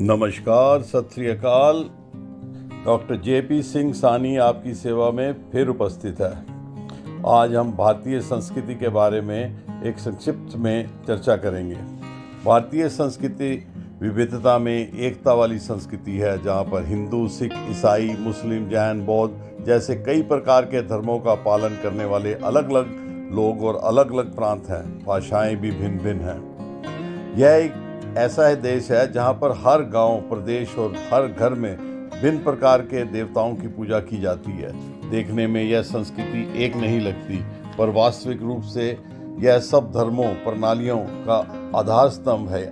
नमस्कार, सत श्री अकाल। डॉक्टर जेपी सिंह सानी आपकी सेवा में फिर उपस्थित है। आज हम भारतीय संस्कृति के बारे में एक संक्षिप्त में चर्चा करेंगे। भारतीय संस्कृति विविधता में एकता वाली संस्कृति है, जहाँ पर हिंदू, सिख, ईसाई, मुस्लिम, जैन, बौद्ध जैसे कई प्रकार के धर्मों का पालन करने वाले अलग अलग लोग और अलग अलग प्रांत हैं। भाषाएं भी भिन्न भिन्न हैं। यह एक ऐसा देश है जहाँ पर हर गांव, प्रदेश और हर घर में भिन्न प्रकार के देवताओं की पूजा की जाती है। देखने में यह संस्कृति एक नहीं लगती, पर वास्तविक रूप से यह सब धर्मों, प्रणालियों का आधार स्तंभ है।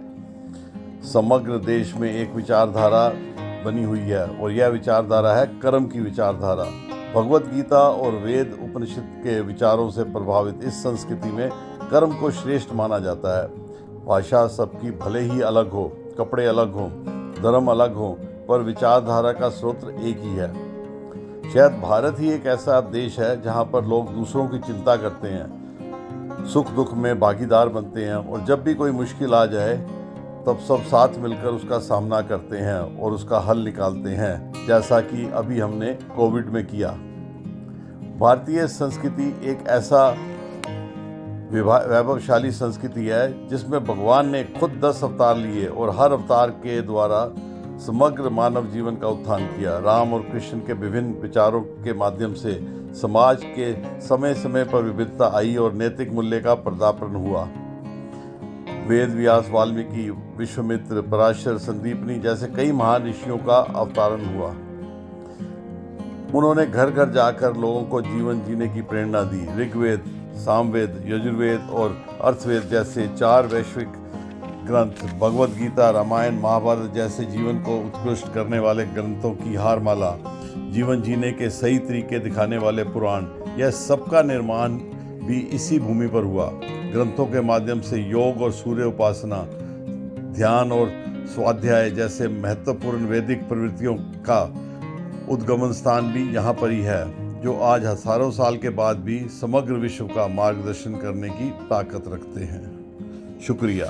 समग्र देश में एक विचारधारा बनी हुई है और यह विचारधारा है कर्म की विचारधारा। भगवत गीता और वेद उपनिषद के विचारों से प्रभावित इस संस्कृति में कर्म को श्रेष्ठ माना जाता है। भाषा सबकी भले ही अलग हो, कपड़े अलग हों, धर्म अलग हो, पर विचारधारा का स्रोत एक ही है। शायद भारत ही एक ऐसा देश है जहाँ पर लोग दूसरों की चिंता करते हैं, सुख दुख में भागीदार बनते हैं और जब भी कोई मुश्किल आ जाए तब सब साथ मिलकर उसका सामना करते हैं और उसका हल निकालते हैं, जैसा कि अभी हमने कोविड में किया। भारतीय संस्कृति एक ऐसा वैभवशाली संस्कृति है जिसमें भगवान ने खुद 10 अवतार लिए और हर अवतार के द्वारा समग्र मानव जीवन का उत्थान किया। राम और कृष्ण के विभिन्न विचारों के माध्यम से समाज के समय समय पर विविधता आई और नैतिक मूल्य का पर्दापण हुआ। वेद व्यास, वाल्मीकि, विश्वामित्र, पराशर, संदीपनी जैसे कई महान ऋषियों का अवतरण हुआ। उन्होंने घर घर जाकर लोगों को जीवन जीने की प्रेरणा दी। ऋग्वेद, सामवेद, यजुर्वेद और अर्थवेद जैसे 4 वैश्विक ग्रंथ, भगवत गीता, रामायण, महाभारत जैसे जीवन को उत्कृष्ट करने वाले ग्रंथों की हारमाला, जीवन जीने के सही तरीके दिखाने वाले पुराण, यह सबका निर्माण भी इसी भूमि पर हुआ। ग्रंथों के माध्यम से योग और सूर्य उपासना, ध्यान और स्वाध्याय जैसे महत्वपूर्ण वैदिक प्रवृत्तियों का उद्गमन स्थान भी यहाँ पर ही है, जो आज हजारों साल के बाद भी समग्र विश्व का मार्गदर्शन करने की ताकत रखते हैं। शुक्रिया।